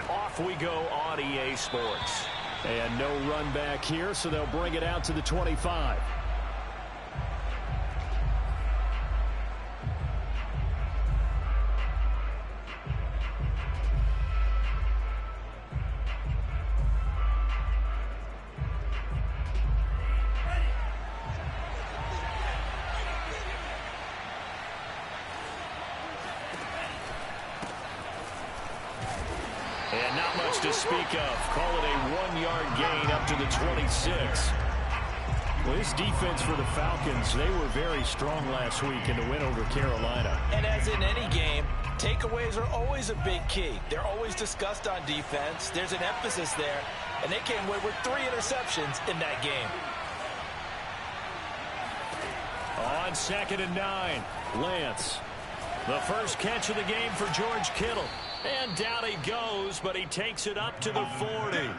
Off we go on EA Sports. And no run back here, so they'll bring it out to the 25. And not much to speak of. Call it a 1-yard gain up to the 26. Well, this defense for the Falcons, they were very strong last week in the win over Carolina. And as in any game, takeaways are always a big key. They're always discussed on defense. There's an emphasis there, and they came away with 3 interceptions in that game. On 2nd and 9, Lance. The first catch of the game for George Kittle. And down he goes, but he takes it up to the 40.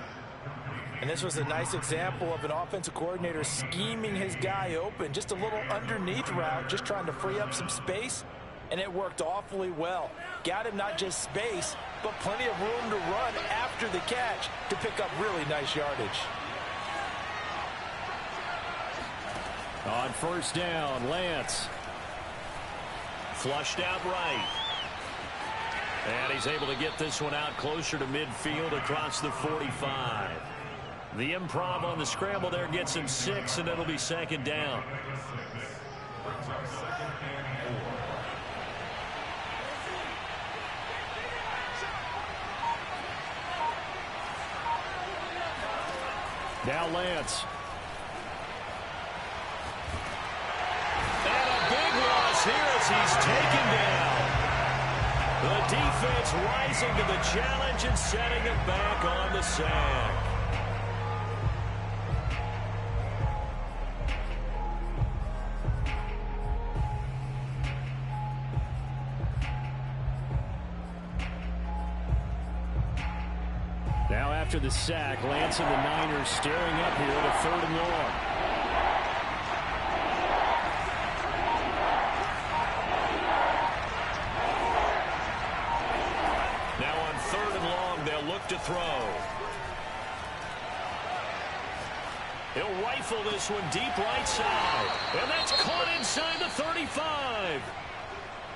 And this was a nice example of an offensive coordinator scheming his guy open. Just a little underneath route, just trying to free up some space. And it worked awfully well. Got him not just space, but plenty of room to run after the catch to pick up really nice yardage. On 1st down, Lance. Flushed out right. And he's able to get this one out closer to midfield across the 45. The improv on the scramble there gets him 6, and it'll be 2nd down. Now Lance. And a big loss here as he's taken down. The defense rising to the challenge and setting it back on the sack. Now after the sack, Lance and the Niners staring up here at a 3rd and long. To throw. He'll rifle this one deep right side. And that's caught inside the 35.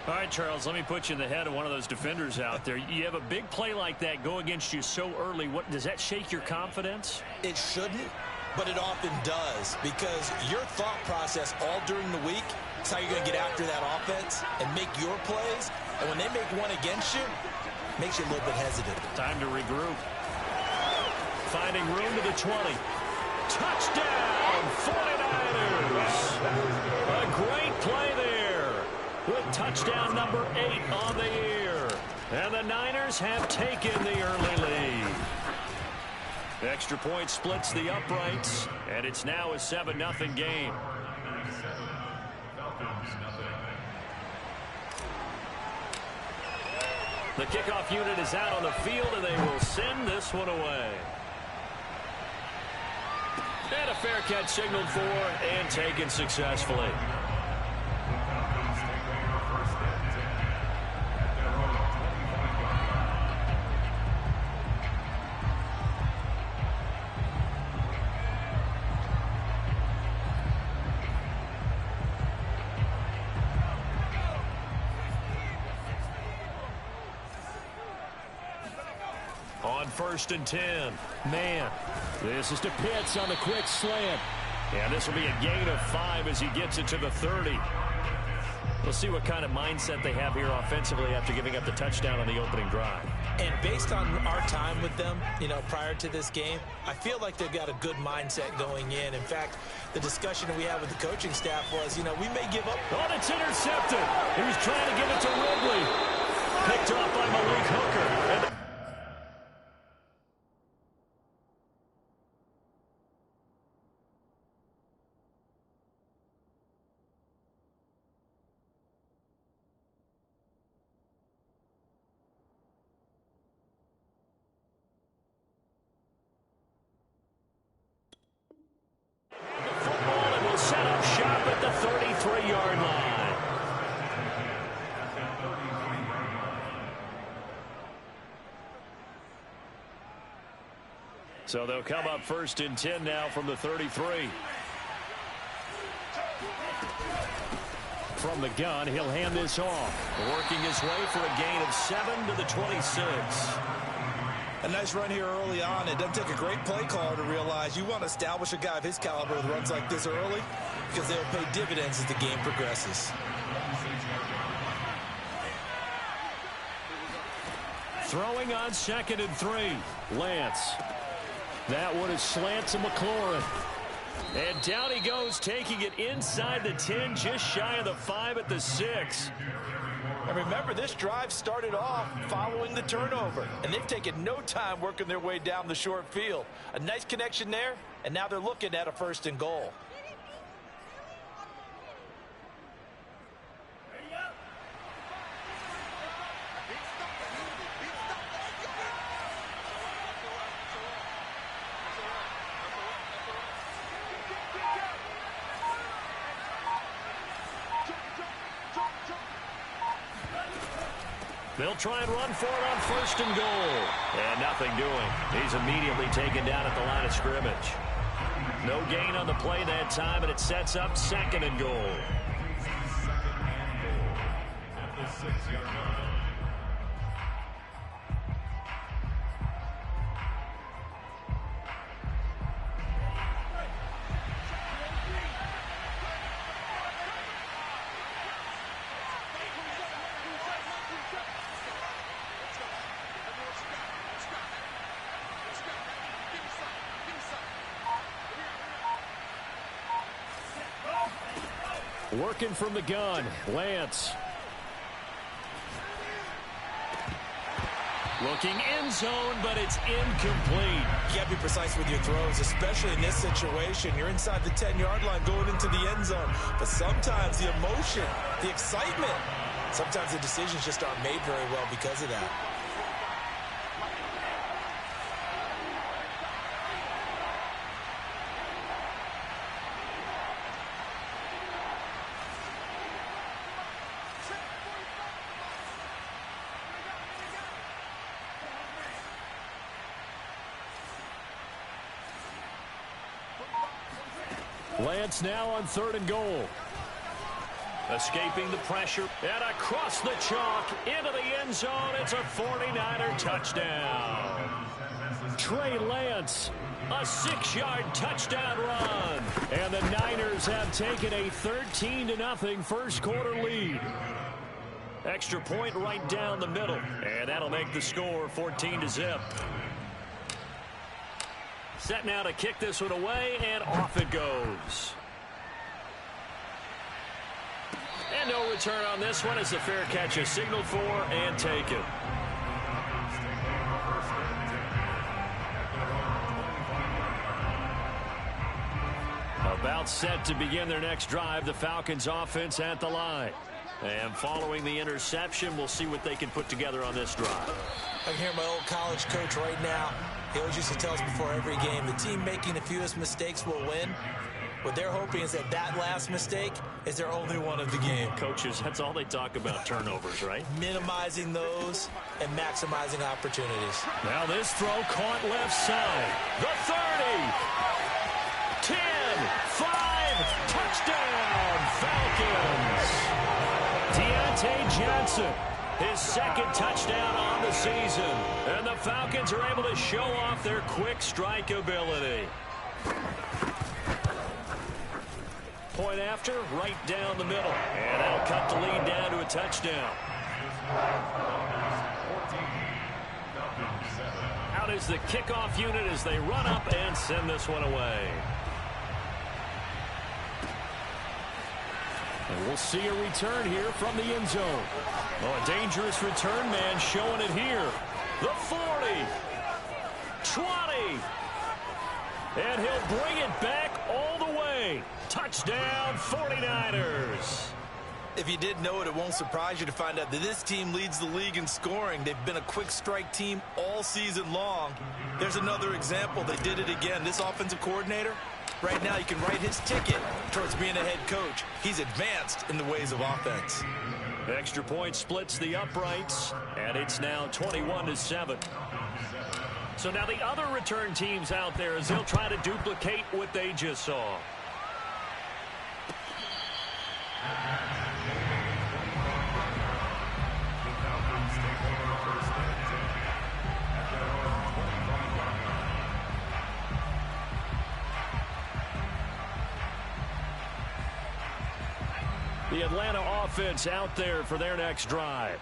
All right, Charles, let me put you in the head of one of those defenders out there. You have a big play like that go against you so early. What does that shake your confidence? It shouldn't, but it often does, because your thought process all during the week is how you're going to get after that offense and make your plays. And when they make one against you, makes you a little bit hesitant. Time to regroup. Finding room to the 20. Touchdown, 49ers. A great play there with touchdown number 8 on the year. And the Niners have taken the early lead. Extra point splits the uprights, and it's now a 7-0 game. The kickoff unit is out on the field, and they will send this one away. And a fair catch signaled for and taken successfully. On 1st and 10. Man, this is to Pitts on the quick slant. And this will be a gain of 5 as he gets it to the 30. We'll see what kind of mindset they have here offensively after giving up the touchdown on the opening drive. And based on our time with them, prior to this game, I feel like they've got a good mindset going in. In fact, the discussion that we had with the coaching staff was, we may give up. Oh, it's intercepted. He was trying to give it to Ridley. Picked off by Malik Hooker. Set up shop at the 33-yard line. So they'll come up 1st and 10 now from the 33. From the gun, he'll hand this off. Working his way for a gain of 7 to the 26. A nice run here early on. It doesn't take a great play caller to realize you want to establish a guy of his caliber with runs like this early because they'll pay dividends as the game progresses. Throwing on 2nd and 3. Lance. That one is slant to McLaurin. And down he goes, taking it inside the 10, just shy of the 5 at the 6. And remember, this drive started off following the turnover, and they've taken no time working their way down the short field. A nice connection there, and now they're looking at a 1st and goal. They'll try and run for it on 1st and goal. And nothing doing. He's immediately taken down at the line of scrimmage. No gain on the play that time, and it sets up 2nd and goal. At the 6-yard line. Working from the gun, Lance. Looking end zone, but it's incomplete. You got to be precise with your throws, especially in this situation. You're inside the 10-yard line going into the end zone. But sometimes the emotion, the excitement, sometimes the decisions just aren't made very well because of that. Lance now on 3rd and goal. Escaping the pressure and across the chalk into the end zone. It's a 49er touchdown. Trey Lance, a 6-yard touchdown run. And the Niners have taken a 13-0 first quarter lead. Extra point right down the middle. And that'll make the score 14-0. Set now to kick this one away, and off it goes. And no return on this one as the fair catch is signaled for and taken. About set to begin their next drive, the Falcons offense at the line. And following the interception, we'll see what they can put together on this drive. I can hear my old college coach right now. He always used to tell us before every game, the team making the fewest mistakes will win. What they're hoping is that that last mistake is their only one of the game. Coaches, that's all they talk about, turnovers, right? Minimizing those and maximizing opportunities. Now this throw caught left side. The 30. 10, 5, touchdown, Falcons. Deontay Johnson, his 2nd touchdown on the season. And the Falcons are able to show off their quick strike ability. Point after, right down the middle. And that'll cut the lead down to a touchdown. Out is the kickoff unit as they run up and send this one away. And we'll see a return here from the end zone. Oh, a dangerous return man showing it here. The 40. 20. And he'll bring it back all the way. Touchdown, 49ers. If you didn't know it, it won't surprise you to find out that this team leads the league in scoring. They've been a quick strike team all season long. There's another example. They did it again. This offensive coordinator, right now, you can write his ticket towards being a head coach. He's advanced in the ways of offense. Extra point splits the uprights, and it's now 21-7. So now the other return teams out there as they'll try to duplicate what they just saw. The Atlanta offense out there for their next drive.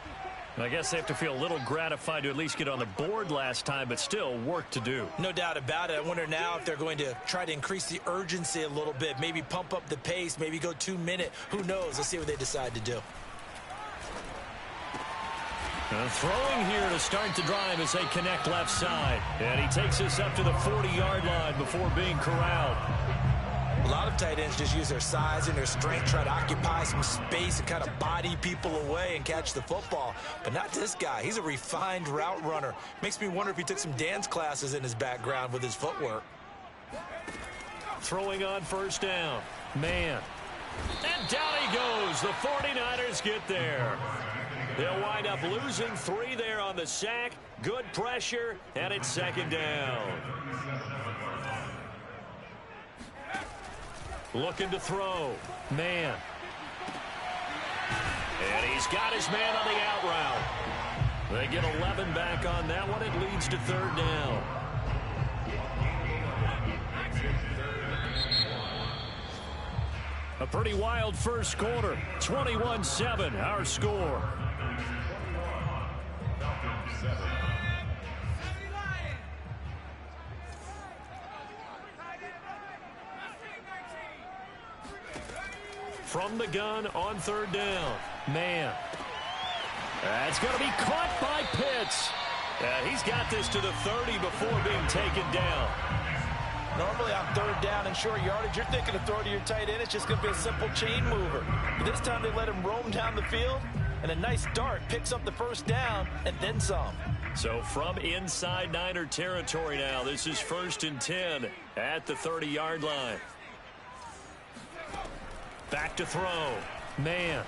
I guess they have to feel a little gratified to at least get on the board last time, but still work to do. No doubt about it. I wonder now if they're going to try to increase the urgency a little bit, maybe pump up the pace, maybe go 2 minute. Who knows? Let's see what they decide to do. Throwing here to start the drive as they connect left side. And he takes this up to the 40-yard line before being corralled. A lot of tight ends just use their size and their strength, try to occupy some space and kind of body people away and catch the football. But not this guy. He's a refined route runner. Makes me wonder if he took some dance classes in his background with his footwork. Throwing on first down. Man. And down he goes. The 49ers get there. They'll wind up losing 3 there on the sack. Good pressure, and it's second down. Looking to throw. Man. And he's got his man on the out route. They get 11 back on that one. It leads to third down. A pretty wild first quarter. 21-7, our score. From the gun on third down. Man. That's going to be caught by Pitts. He's got this to the 30 before being taken down. Normally on third down and short yardage, you're thinking of throw to your tight end. It's just going to be a simple chain mover. But this time they let him roam down the field, and a nice dart picks up the first down and then some. So from inside Niner territory now, this is 1st and 10 at the 30-yard line. Back to throw. Man.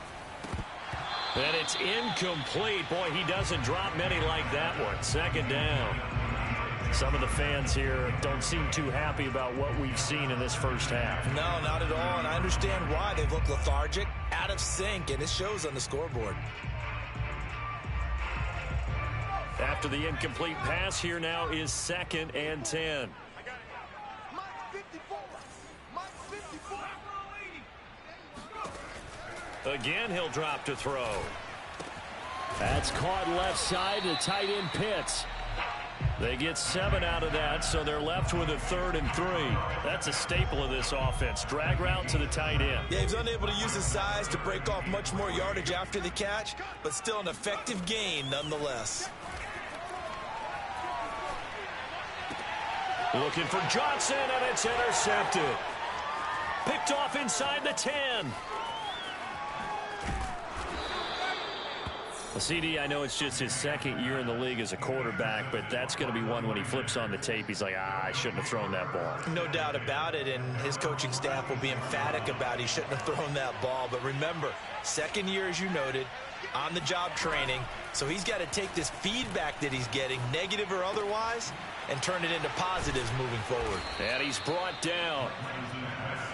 And it's incomplete. Boy, he doesn't drop many like that one. Second down. Some of the fans here don't seem too happy about what we've seen in this first half. No, not at all, and I understand why. They look lethargic, out of sync, and it shows on the scoreboard. After the incomplete pass, here now is 2nd and 10. Again, he'll drop to throw. That's caught left side to tight end Pitts. They get 7 out of that, so they're left with a 3rd and 3. That's a staple of this offense. Drag route to the tight end. Yeah, he's unable to use his size to break off much more yardage after the catch, but still an effective gain nonetheless. Looking for Johnson, and it's intercepted. Picked off inside the 10. Well, CD, I know it's just his 2nd year in the league as a quarterback, but that's going to be one when he flips on the tape. He's like, I shouldn't have thrown that ball. No doubt about it, and his coaching staff will be emphatic about he shouldn't have thrown that ball. But remember, 2nd year, as you noted, on-the-job training, so he's got to take this feedback that he's getting, negative or otherwise, and turn it into positives moving forward. And he's brought down.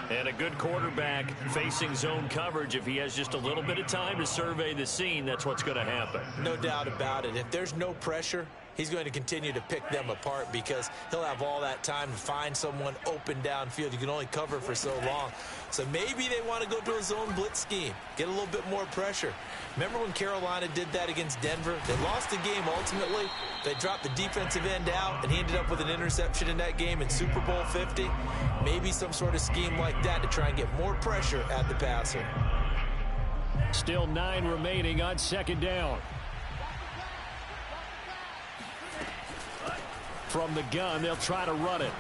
And a good quarterback facing zone coverage, if he has just a little bit of time to survey the scene, that's what's going to happen. No doubt about it. If there's no pressure, he's going to continue to pick them apart because he'll have all that time to find someone open downfield. You can only cover for so long. So maybe they want to go to a zone blitz scheme, get a little bit more pressure. Remember when Carolina did that against Denver? They lost the game ultimately. They dropped the defensive end out, and he ended up with an interception in that game in Super Bowl 50. Maybe some sort of scheme like that to try and get more pressure at the passer. Still 9 remaining on 2nd down. From the gun, they'll try to run it.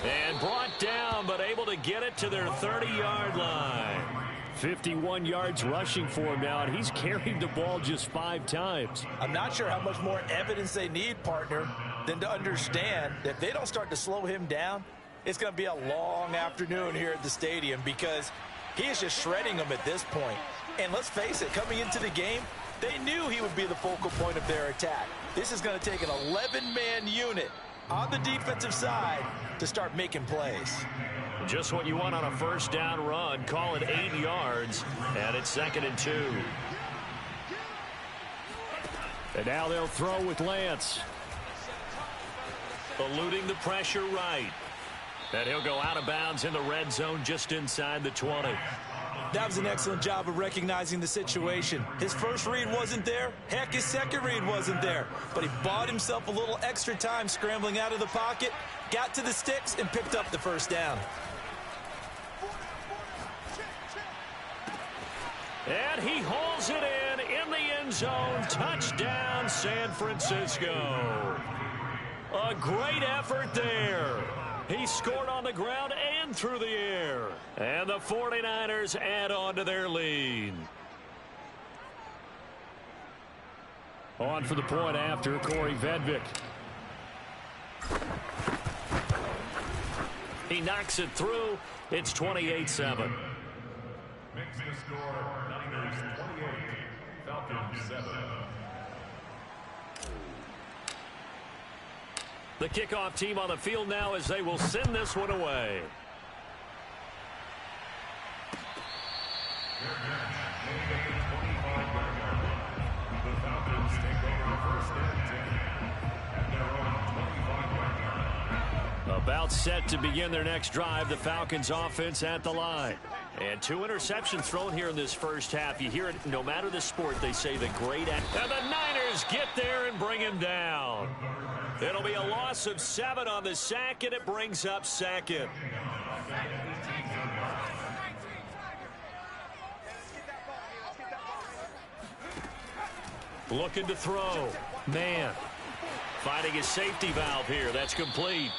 And brought down, but able to get it to their 30-yard line. 51 yards rushing for him now, and he's carried the ball just 5 times. I'm not sure how much more evidence they need, partner, than to understand that if they don't start to slow him down, it's going to be a long afternoon here at the stadium because he is just shredding them at this point. And let's face it, coming into the game, they knew he would be the focal point of their attack. This is going to take an 11-man unit on the defensive side to start making plays. Just what you want on a first down run. Call it 8 yards, and it's 2nd and 2. And now they'll throw with Lance. Eluding the pressure right. And he'll go out of bounds in the red zone just inside the 20. That was an excellent job of recognizing the situation. His first read wasn't there. Heck, his second read wasn't there. But he bought himself a little extra time scrambling out of the pocket, got to the sticks, and picked up the first down. And he hauls it in the end zone. Touchdown, San Francisco. A great effort there. He scored on the ground and through the air. And the 49ers add on to their lead. On for the point after, Corey Vedvik. He knocks it through. It's 28-7. Makes the score Niners 28, Falcons 7. The kickoff team on the field now as they will send this one away. The Falcons take over the first and 10 at their own 25-yard line. About set to begin their next drive. The Falcons offense at the line. And 2 interceptions thrown here in this first half. You hear it no matter the sport. They say the great. And the Niners get there and bring him down. It'll be a loss of 7 on the sack, and it brings up 2nd. Looking to throw. Man. Finding his safety valve here. That's complete.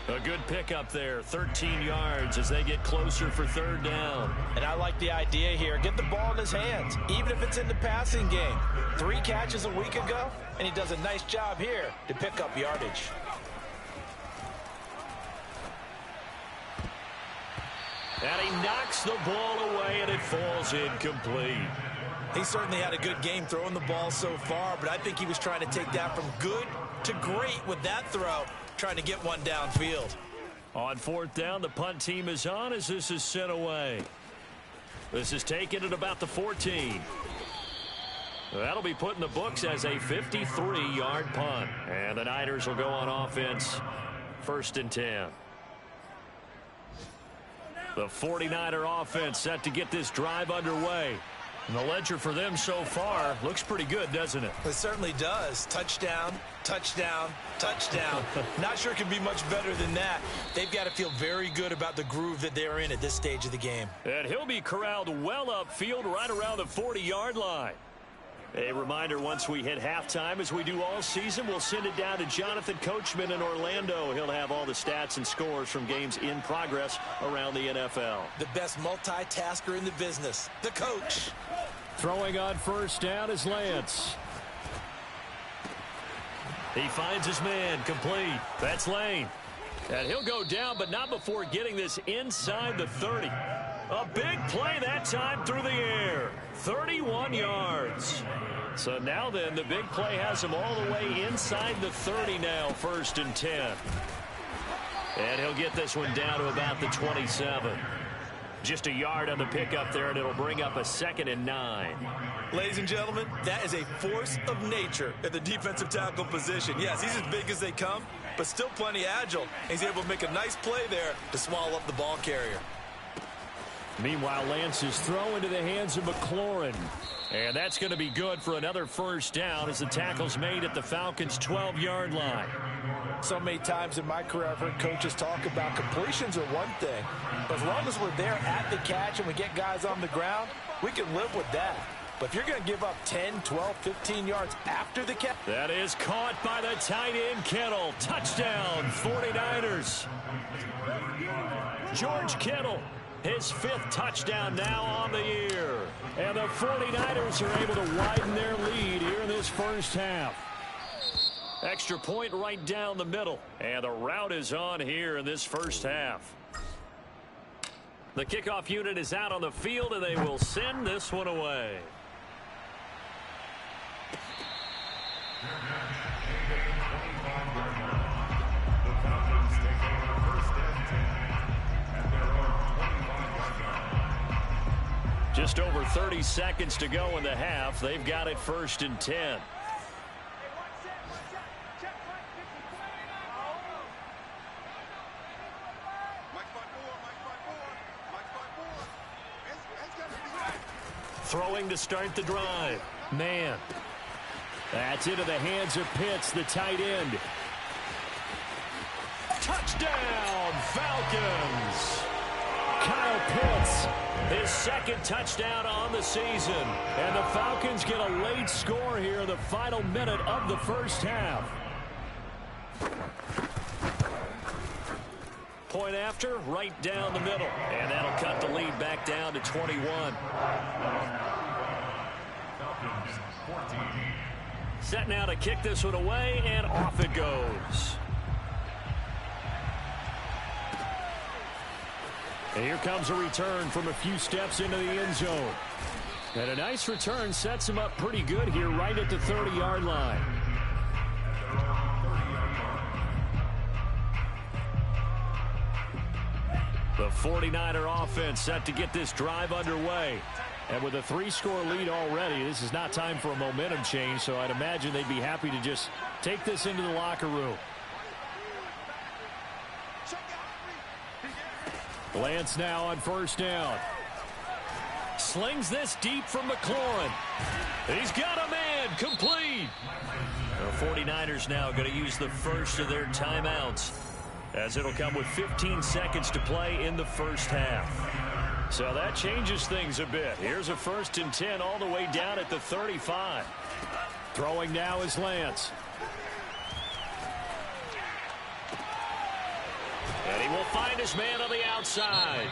A good pickup there. 13 yards as they get closer for 3rd down. And I like the idea here. Get the ball in his hands, even if it's in the passing game. 3 catches a week ago, and he does a nice job here to pick up yardage. And he knocks the ball away, and it falls incomplete. He certainly had a good game throwing the ball so far, but I think he was trying to take that from good to great with that throw, trying to get one downfield. On 4th down, the punt team is on as this is sent away. This is taken at about the 14. That'll be put in the books as a 53-yard punt. And the Niners will go on offense. 1st and 10. The 49er offense set to get this drive underway. And the ledger for them so far looks pretty good, doesn't it? It certainly does. Touchdown, touchdown, touchdown. Not sure it can be much better than that. They've got to feel very good about the groove that they're in at this stage of the game. And he'll be corralled well upfield right around the 40-yard line. A reminder, once we hit halftime, as we do all season, we'll send it down to Jonathan Coachman in Orlando. He'll have all the stats and scores from games in progress around the NFL. The best multitasker in the business, the coach. Throwing on 1st down is Lance. He finds his man, complete. That's Lane. And he'll go down, but not before getting this inside the 30. A big play that time through the air. 31 yards. So now then, the big play has him all the way inside the 30 now, 1st and 10. And he'll get this one down to about the 27. Just a yard on the pickup there, and it'll bring up a 2nd and 9. Ladies and gentlemen, that is a force of nature at the defensive tackle position. Yes, he's as big as they come, but still plenty agile. He's able to make a nice play there to swallow up the ball carrier. Meanwhile, Lance's throw into the hands of McLaurin. And that's going to be good for another 1st down as the tackle's made at the Falcons' 12-yard line. So many times in my career, I've heard coaches talk about completions are one thing. But as long as we're there at the catch and we get guys on the ground, we can live with that. But if you're going to give up 10, 12, 15 yards after the catch. That is caught by the tight end, Kittle. Touchdown, 49ers. George Kittle. His 5th touchdown now on the year. And the 49ers are able to widen their lead here in this first half. Extra point right down the middle. And the route is on here in this first half. The kickoff unit is out on the field, and they will send this one away. The Falcons take over first and 10 at their own 25-yard line. Just over 30 seconds to go in the half. They've got it first and 10. Throwing to start the drive. Man. That's into the hands of Pitts, the tight end. Touchdown, Falcons! Kyle Pitts, his second touchdown on the season. And the Falcons get a late score here in the final minute of the first half. Point after, right down the middle. And that'll cut the lead back down to 21. Falcons 14. Set now to kick this one away, and off it goes. And here comes a return from a few steps into the end zone. And a nice return sets him up pretty good here right at the 30-yard line. The 49er offense set to get this drive underway. And with a 3-score lead already, this is not time for a momentum change, so I'd imagine they'd be happy to just take this into the locker room. Lance now on first down. Slings this deep from McLaurin. He's got a man, complete. The 49ers now going to use the first of their timeouts, as it'll come with 15 seconds to play in the first half. So that changes things a bit. Here's a first and 10 all the way down at the 35. Throwing now is Lance. And he will find his man on the outside.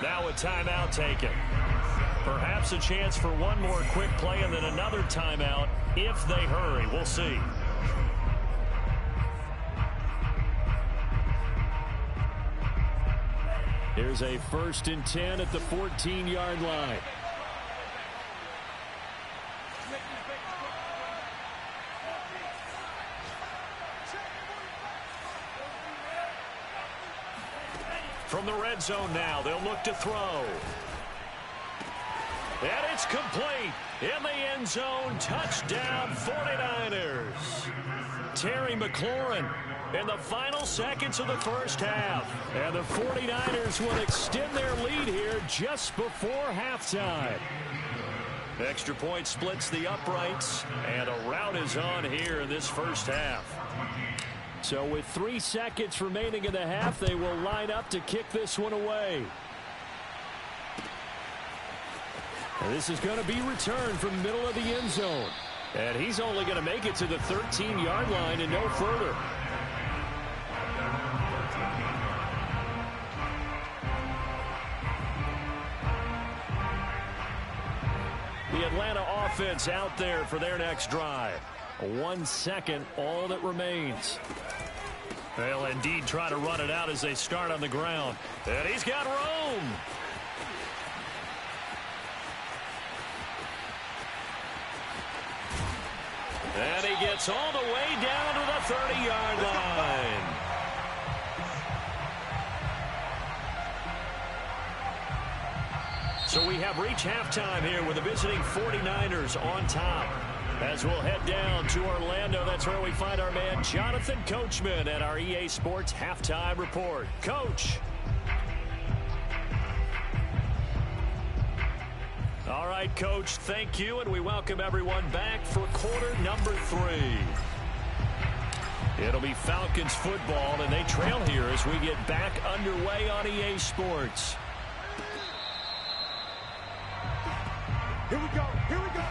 Now a timeout taken. Perhaps a chance for one more quick play and then another timeout if they hurry. We'll see. Here's a first and 10 at the 14-yard line. From the red zone now, they'll look to throw. And it's complete. In the end zone, touchdown 49ers. Terry McLaurin in the final seconds of the first half. And the 49ers will extend their lead here just before halftime. Extra point splits the uprights, and a rout is on here in this first half. So with 3 seconds remaining in the half, they will line up to kick this one away. And this is going to be returned from the middle of the end zone. And he's only going to make it to the 13-yard line and no further. The Atlanta offense out there for their next drive. 1 second, all that remains. They'll indeed try to run it out as they start on the ground. And he's got room. And he gets all the way down to the 30-yard line. So we have reached halftime here with the visiting 49ers on top. As we'll head down to Orlando, that's where we find our man Jonathan Coachman at our EA Sports Halftime Report. Coach. All right, Coach, thank you, and we welcome everyone back for quarter number 3. It'll be Falcons football, and they trail here as we get back underway on EA Sports. Here we go. Here we go.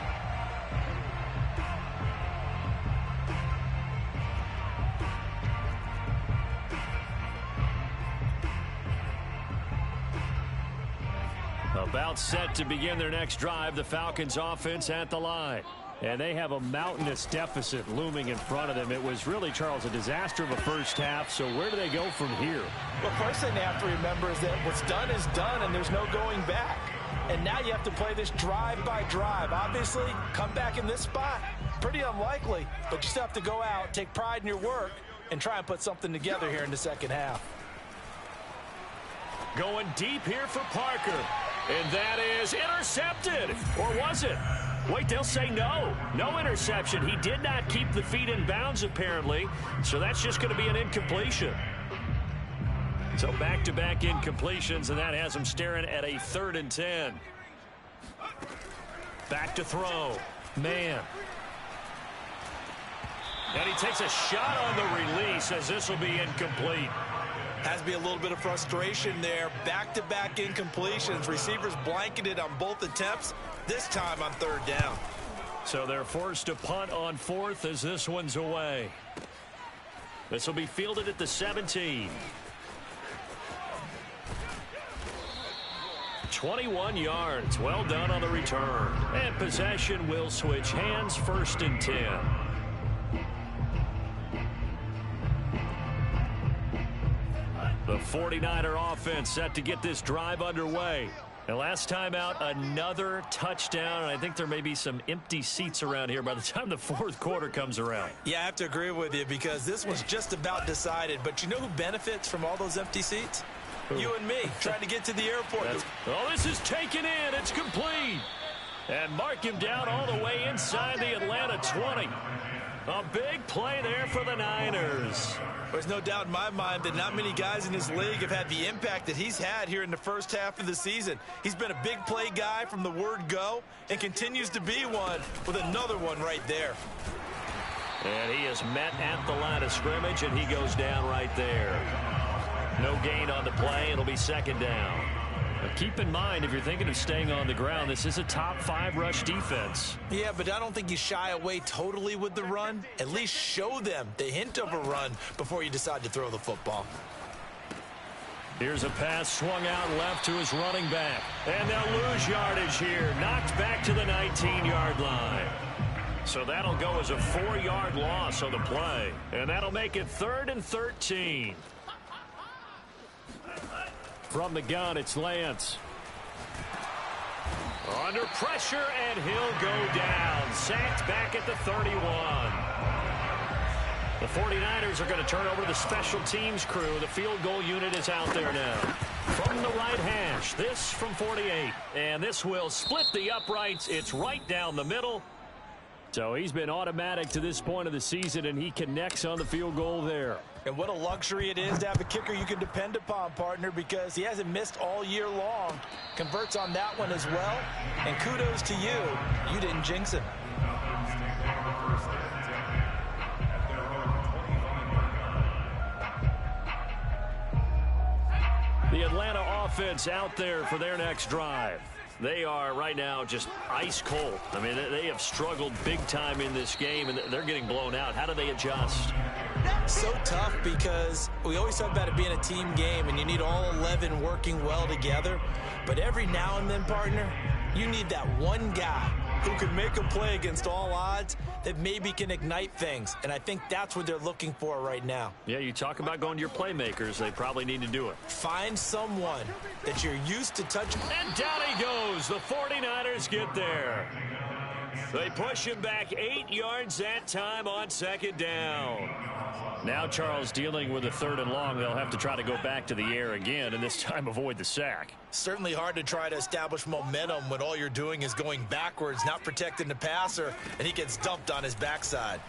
About set to begin their next drive, the Falcons offense at the line. And they have a mountainous deficit looming in front of them. It was really, Charles, a disaster of a first half. So where do they go from here? Well, first thing they have to remember is that what's done is done, and there's no going back. And now you have to play this drive by drive. Obviously, come back in this spot. Pretty unlikely, but you still have to go out, take pride in your work, and try and put something together here in the second half. Going deep here for Parker. And that is intercepted. Or was it? Wait, they'll say no. No interception. He did not keep the feet in bounds, apparently. So that's just going to be an incompletion. So back-to-back incompletions, and that has him staring at a 3rd and 10. Back to throw. Man. And he takes a shot on the release as this will be incomplete. Has to be a little bit of frustration there. Back-to-back incompletions. Receivers blanketed on both attempts, this time on 3rd down. So they're forced to punt on 4th as this one's away. This will be fielded at the 17. 21 yards. Well done on the return. And possession will switch hands, 1st and 10. The 49er offense set to get this drive underway. And last time out, another touchdown. And I think there may be some empty seats around here by the time the 4th quarter comes around. Yeah, I have to agree with you because this one's just about decided. But you know who benefits from all those empty seats? You and me, trying to get to the airport. Oh, this is taken in. It's complete. And mark him down all the way inside the Atlanta 20. A big play there for the Niners. There's no doubt in my mind that not many guys in this league have had the impact that he's had here in the first half of the season. He's been a big play guy from the word go and continues to be one with another one right there. And he is met at the line of scrimmage, and he goes down right there. No gain on the play. It'll be 2nd down. But keep in mind, if you're thinking of staying on the ground, this is a top 5 rush defense. Yeah, but I don't think you shy away totally with the run. At least show them the hint of a run before you decide to throw the football. Here's a pass swung out left to his running back. And they'll lose yardage here. Knocked back to the 19-yard line. So that'll go as a 4-yard loss on the play. And that'll make it 3rd and 13. From the gun, it's Lance. Under pressure, and he'll go down. Sacked back at the 31. The 49ers are going to turn over to the special teams crew. The field goal unit is out there now. From the right hash, this from 48. And this will split the uprights. It's right down the middle. So he's been automatic to this point of the season, and he connects on the field goal there. And what a luxury it is to have a kicker you can depend upon, partner, because he hasn't missed all year long. Converts on that one as well. And kudos to you. You didn't jinx him. The Atlanta offense out there for their next drive. They are right now just ice cold. I mean, they have struggled big time in this game, and they're getting blown out. How do they adjust? So tough because we always talk about it being a team game, and you need all 11 working well together. But every now and then, partner, you need that one guy who can make a play against all odds that maybe can ignite things. And I think that's what they're looking for right now. Yeah, you talk about going to your playmakers. They probably need to do it. Find someone that you're used to touching. And down he goes. The 49ers get there. They push him back 8 yards that time on 2nd down. Now Charles dealing with a 3rd and long. They'll have to try to go back to the air again, and this time avoid the sack. Certainly hard to try to establish momentum when all you're doing is going backwards, not protecting the passer, and he gets dumped on his backside.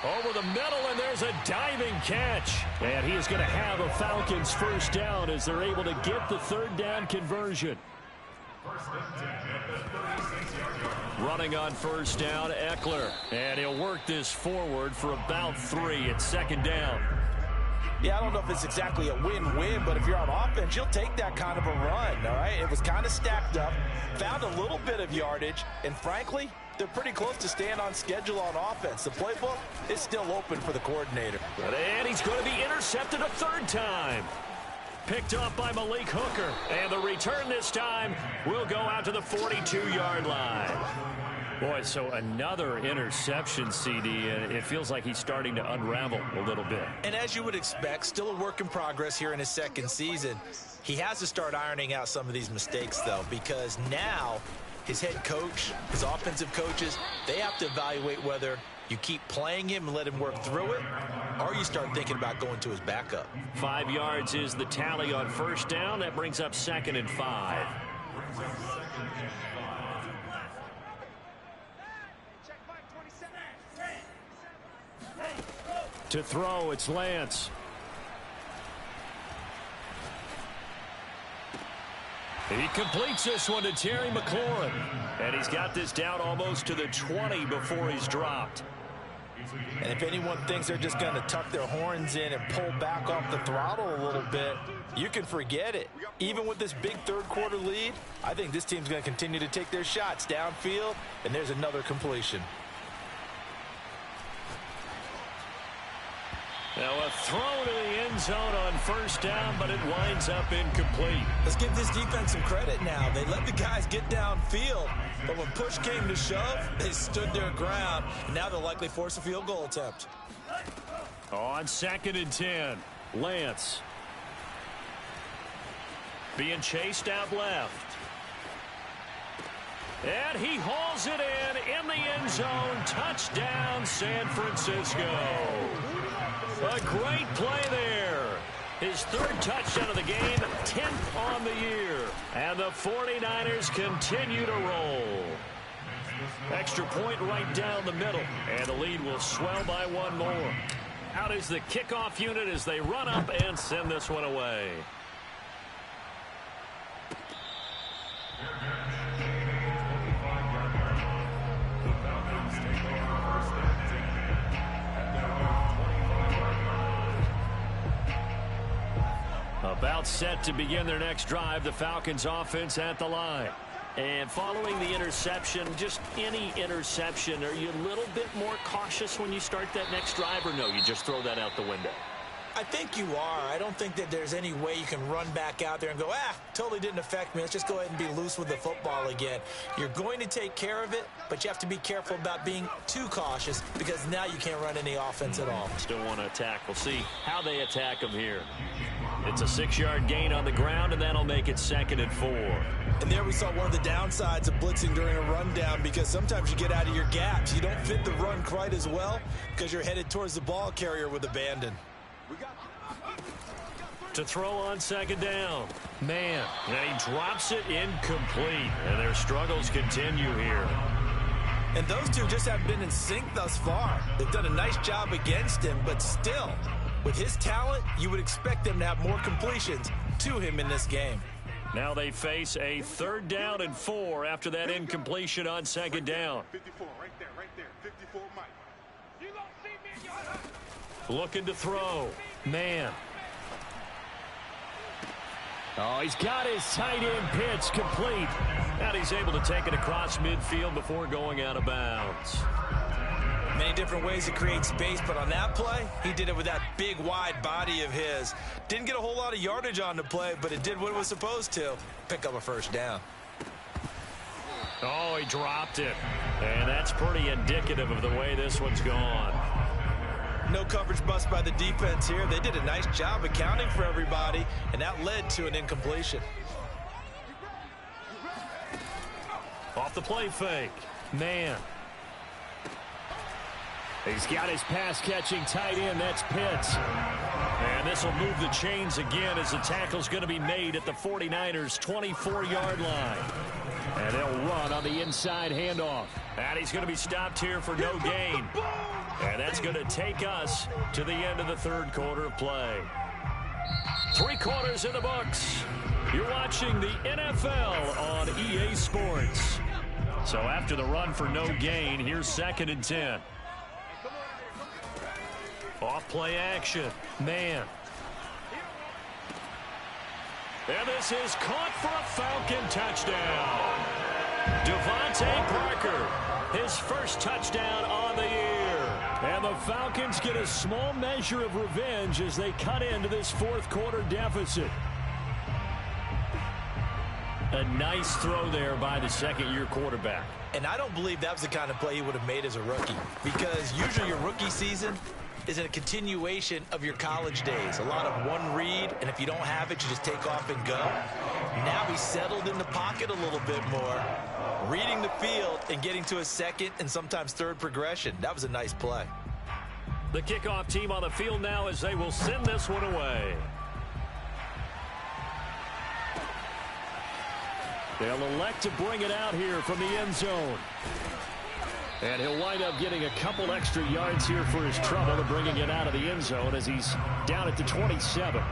Over the middle, and there's a diving catch. And he is going to have a Falcons 1st down as they're able to get the 3rd down conversion. Running on 1st down, Eckler. And he'll work this forward for about 3. It's 2nd down. Yeah, I don't know if it's exactly a win-win, but if you're on offense, you'll take that kind of a run, all right? It was kind of stacked up, found a little bit of yardage, and frankly, they're pretty close to staying on schedule on offense. The playbook is still open for the coordinator. And he's going to be intercepted a 3rd time. Picked up by Malik Hooker. And the return this time will go out to the 42-yard line. Boy, so another interception, CD, and it feels like he's starting to unravel a little bit. And as you would expect, still a work in progress here in his 2nd season. He has to start ironing out some of these mistakes, though, because now his head coach, his offensive coaches, they have to evaluate whether you keep playing him and let him work through it, or you start thinking about going to his backup. 5 yards is the tally on first down. That brings up 2nd and 5. To throw, it's Lance. He completes this one to Terry McLaurin. And he's got this down almost to the 20 before he's dropped. And if anyone thinks they're just going to tuck their horns in and pull back off the throttle a little bit, you can forget it. Even with this big third-quarter lead, I think this team's going to continue to take their shots downfield, and there's another completion. Now a throw to the end zone on first down, but it winds up incomplete. Let's give this defense some credit now. They let the guys get downfield, but when push came to shove, they stood their ground, and now they'll likely force a field goal attempt. On 2nd and 10, Lance. Being chased out left. And he hauls it in the end zone. Touchdown, San Francisco. A great play there. His 3rd touchdown of the game, 10th on the year. And the 49ers continue to roll. Extra point right down the middle. And the lead will swell by 1 more. Out is the kickoff unit as they run up and send this one away. About set to begin their next drive, the Falcons offense at the line. And following the interception, just any interception, are you a little bit more cautious when you start that next drive, or no, you just throw that out the window? I think you are. I don't think that there's any way you can run back out there and go, totally didn't affect me. Let's just go ahead and be loose with the football again. You're going to take care of it, but you have to be careful about being too cautious because now you can't run any offense at all. Still want to attack. We'll see how they attack them here. It's a 6-yard gain on the ground, and that'll make it 2nd and 4. And there we saw one of the downsides of blitzing during a rundown because sometimes you get out of your gaps. You don't fit the run quite as well because you're headed towards the ball carrier with abandon. To throw on 2nd down. Man, and he drops it incomplete. And their struggles continue here. And those two just haven't been in sync thus far. They've done a nice job against him, but still, with his talent, you would expect them to have more completions to him in this game. Now they face a 3rd down and 4 after that incompletion on 2nd down. 54, right there, 54, Mike. You don't see me in your house. Looking to throw. Man. Oh, he's got his tight end pitch complete. And he's able to take it across midfield before going out of bounds. Many different ways to create space, but on that play, he did it with that big, wide body of his. Didn't get a whole lot of yardage on the play, but it did what it was supposed to. Pick up a 1st down. Oh, he dropped it. And that's pretty indicative of the way this one's gone. No coverage bust by the defense here. They did a nice job accounting for everybody, and that led to an incompletion. Off the play fake. Man. He's got his pass-catching tight end. That's Pitts. And this will move the chains again as the tackle's going to be made at the 49ers' 24-yard line. And they'll run on the inside handoff. And he's going to be stopped here for no gain. And that's going to take us to the end of the 3rd quarter of play. 3 quarters in the books. You're watching the NFL on EA Sports. So after the run for no gain, here's 2nd and 10. Off play action. Man. And this is caught for a Falcon touchdown. Devontae Parker, his first touchdown on the year. And the Falcons get a small measure of revenge as they cut into this 4th quarter deficit. A nice throw there by the 2nd-year quarterback. And I don't believe that was the kind of play he would have made as a rookie. Because usually your rookie season, is a continuation of your college days. A lot of one read, and if you don't have it, you just take off and go. Now he's settled in the pocket a little bit more, reading the field and getting to a second and sometimes third progression. That was a nice play. The kickoff team on the field now as they will send this one away. They'll elect to bring it out here from the end zone. And he'll wind up getting a couple extra yards here for his trouble and bringing it out of the end zone as he's down at the 27.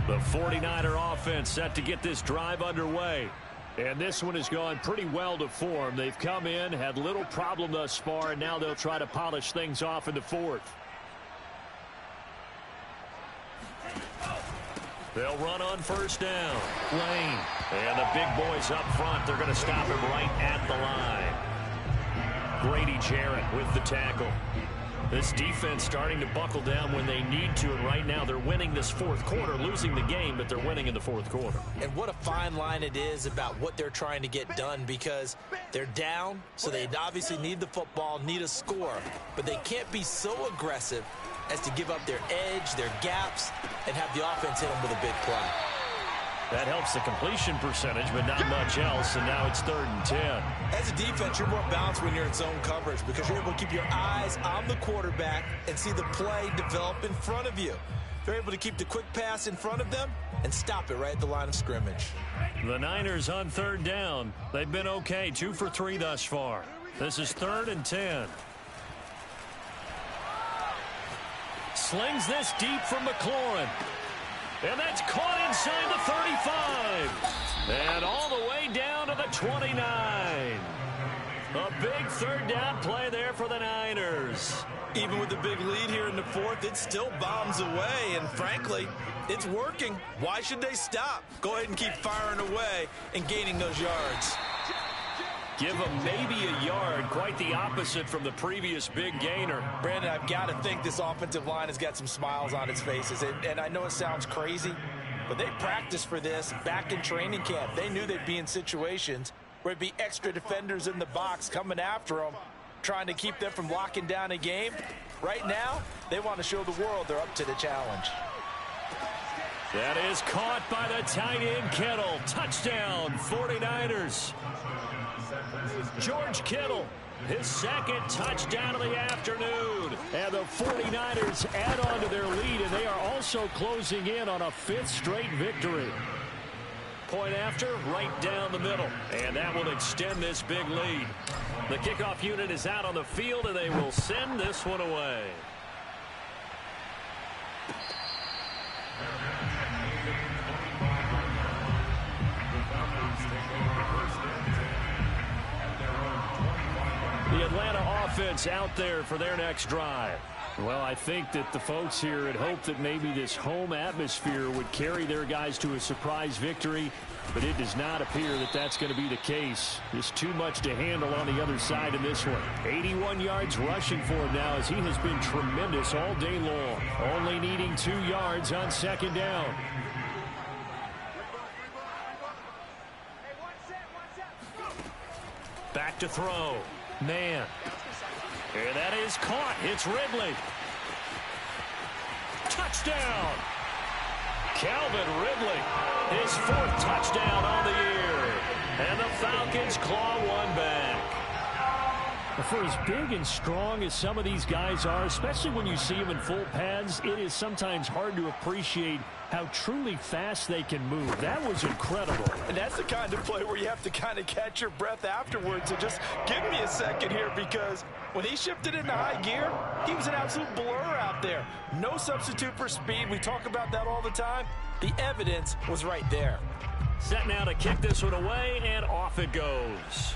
The 49er offense set to get this drive underway. And this one has gone pretty well to form. They've come in, had little problem thus far, and now they'll try to polish things off in the fourth. They'll run on first down. Lane. And the big boys up front, they're going to stop him right at the line. Grady Jarrett with the tackle. This defense starting to buckle down when they need to, and right now they're winning this fourth quarter, losing the game, but they're winning in the fourth quarter. And what a fine line it is about what they're trying to get done, because they're down, so they obviously need the football, need a score, but they can't be so aggressive as to give up their edge, their gaps, and have the offense hit them with a big play. That helps the completion percentage, but not much else, and now it's 3rd and 10. As a defense, you're more balanced when you're in zone coverage because you're able to keep your eyes on the quarterback and see the play develop in front of you. They're able to keep the quick pass in front of them and stop it right at the line of scrimmage. The Niners on 3rd down. They've been okay, 2 for 3 thus far. This is 3rd and 10. Slings this deep from McLaurin. And that's caught inside the 35. And all the way down to the 29. A big 3rd down play there for the Niners. Even with the big lead here in the fourth, it still bombs away. And frankly, it's working. Why should they stop? Go ahead and keep firing away and gaining those yards. Give them maybe a yard, quite the opposite from the previous big gainer. Brandon, I've got to think this offensive line has got some smiles on its faces. And I know it sounds crazy, but they practiced for this back in training camp. They knew they'd be in situations where it'd be extra defenders in the box coming after them, trying to keep them from locking down a game. Right now, they want to show the world they're up to the challenge. That is caught by the tight end Kittle. Touchdown, 49ers. George Kittle, his 2nd touchdown of the afternoon. And the 49ers add on to their lead, and they are also closing in on a 5th straight victory. Point after, right down the middle. And that will extend this big lead. The kickoff unit is out on the field, and they will send this one away. The Atlanta offense out there for their next drive. Well, I think that the folks here had hoped that maybe this home atmosphere would carry their guys to a surprise victory, but it does not appear that that's going to be the case. Just too much to handle on the other side in this one. 81 yards rushing for him now as he has been tremendous all day long. Only needing 2 yards on 2nd down. Back to throw. Man. And that is caught. It's Ridley. Touchdown. Calvin Ridley. His 4th touchdown on the year. And the Falcons claw one back. For as big and strong as some of these guys are, especially when you see them in full pads, it is sometimes hard to appreciate how truly fast they can move. That was incredible. And that's the kind of play where you have to kind of catch your breath afterwards and just give me a second here, because when he shifted into high gear, he was an absolute blur out there. No substitute for speed. We talk about that all the time. The evidence was right there. Set now to kick this one away, and off it goes.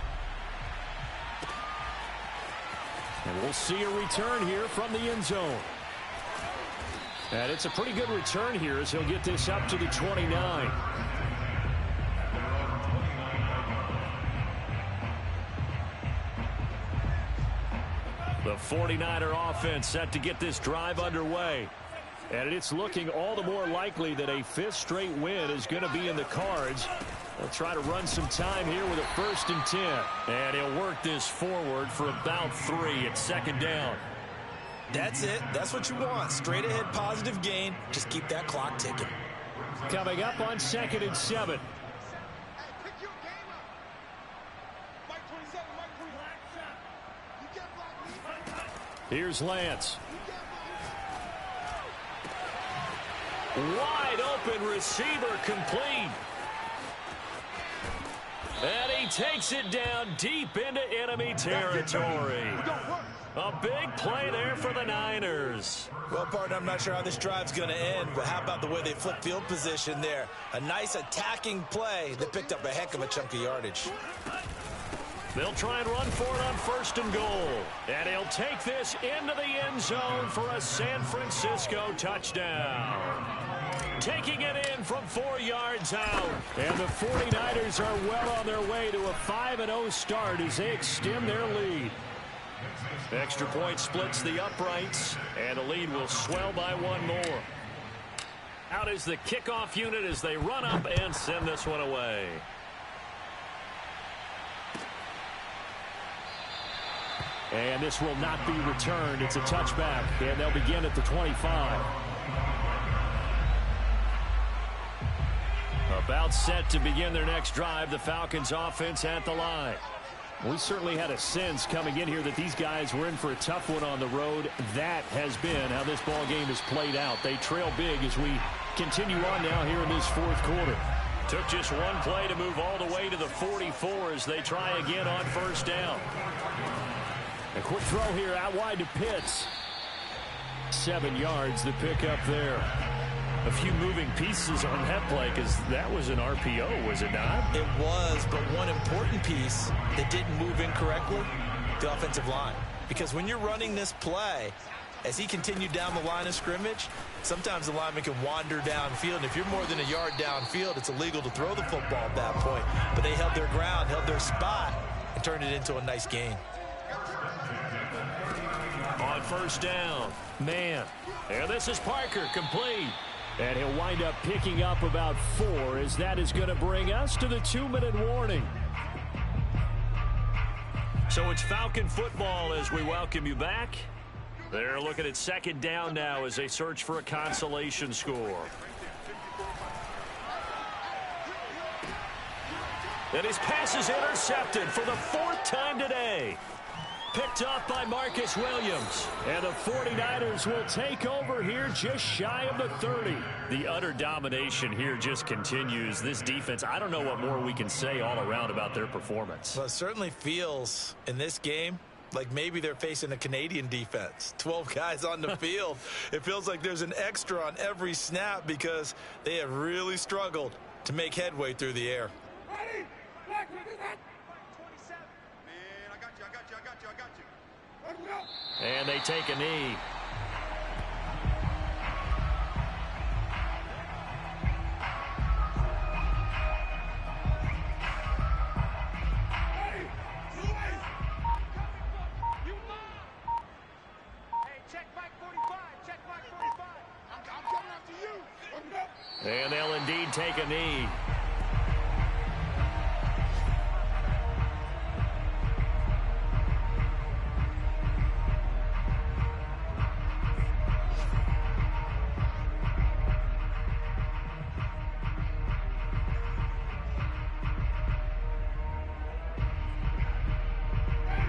And we'll see a return here from the end zone. And it's a pretty good return here as he'll get this up to the 29. The 49er offense set to get this drive underway. And it's looking all the more likely that a fifth straight win is going to be in the cards. They'll try to run some time here with a 1st and 10. And he'll work this forward for about 3 at 2nd down. That's it. That's what you want. Straight ahead positive gain. Just keep that clock ticking. Coming up on 2nd and 7. Here's Lance. Wide open receiver complete. And he takes it down deep into enemy territory. A big play there for the Niners. Well, partner, I'm not sure how this drive's going to end, but how about the way they flip field position there? A nice attacking play that picked up a heck of a chunk of yardage. They'll try and run for it on 1st and goal. And he'll take this into the end zone for a San Francisco touchdown. Taking it in from 4 yards out. And the 49ers are well on their way to a 5-0 start as they extend their lead. Extra point splits the uprights, and the lead will swell by 1 more. Out is the kickoff unit as they run up and send this one away. And this will not be returned. It's a touchback, and they'll begin at the 25. About set to begin their next drive, the Falcons offense at the line. We certainly had a sense coming in here that these guys were in for a tough one on the road. That has been how this ball game has played out. They trail big as we continue on now here in this 4th quarter. Took just one play to move all the way to the 44 as they try again on 1st down. A quick throw here out wide to Pitts. 7 yards the pick up there. A few moving pieces on that play because that was an RPO, was it not? It was, but one important piece that didn't move incorrectly, the offensive line. Because when you're running this play, as he continued down the line of scrimmage, sometimes the lineman can wander downfield. And if you're more than a yard downfield, it's illegal to throw the football at that point. But they held their ground, held their spot, and turned it into a nice gain. On 1st down, man. And this is Parker, complete. And he'll wind up picking up about 4 as that is going to bring us to the 2-minute warning. So it's Falcon football as we welcome you back. They're looking at 2nd down now as they search for a consolation score. And his pass is intercepted for the 4th time today. Picked off by Marcus Williams. And the 49ers will take over here just shy of the 30. The utter domination here just continues. This defense, I don't know what more we can say all around about their performance. Well, it certainly feels in this game like maybe they're facing a Canadian defense. 12 guys on the field. It feels like there's an extra on every snap because they have really struggled to make headway through the air. And they take a knee. And they'll indeed take a knee.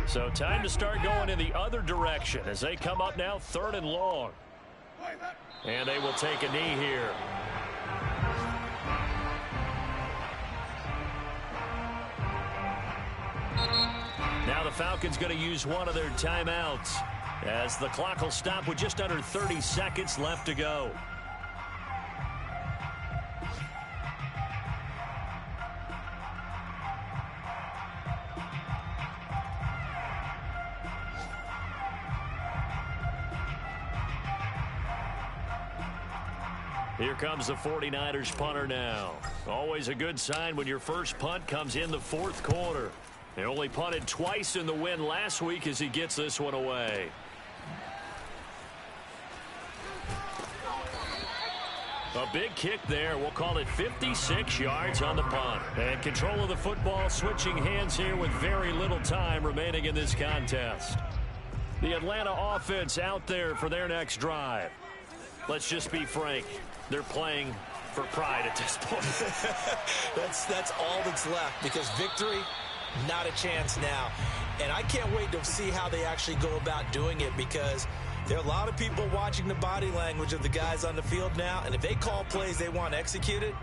So time to start going in the other direction as they come up now 3rd and long. And they will take a knee here. Now the Falcons going to use one of their timeouts as the clock will stop with just under 30 seconds left to go. Here comes the 49ers punter now. Always a good sign when your first punt comes in the 4th quarter. They only punted twice in the win last week as he gets this one away. A big kick there. We'll call it 56 yards on the punt. And control of the football switching hands here with very little time remaining in this contest. The Atlanta offense out there for their next drive. Let's just be frank. They're playing for pride at this point. That's all that's left, because victory, not a chance now. And I can't wait to see how they actually go about doing it, because there are a lot of people watching the body language of the guys on the field now, and if they call plays they want executed,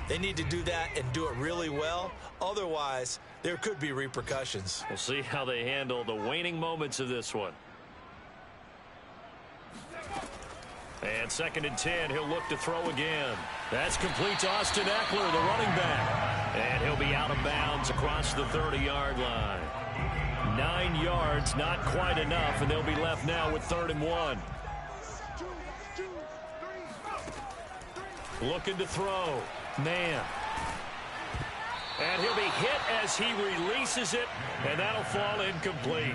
they need to do that and do it really well. Otherwise, there could be repercussions. We'll see how they handle the waning moments of this one. And 2nd and 10, he'll look to throw again. That's complete to Austin Eckler, the running back. And he'll be out of bounds across the 30-yard line. 9 yards, not quite enough, and they'll be left now with 3rd and 1. Looking to throw. Man. And he'll be hit as he releases it, and that'll fall incomplete.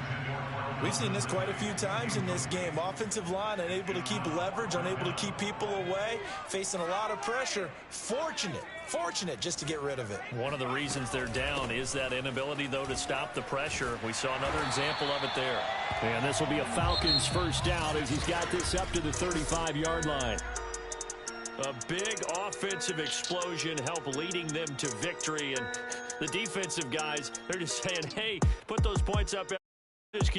We've seen this quite a few times in this game. Offensive line unable to keep leverage, unable to keep people away, facing a lot of pressure. Fortunate just to get rid of it. One of the reasons they're down is that inability, though, to stop the pressure. We saw another example of it there. And this will be a Falcons first down as he's got this up to the 35-yard line. A big offensive explosion help leading them to victory. And the defensive guys, they're just saying, hey, put those points up. Just keep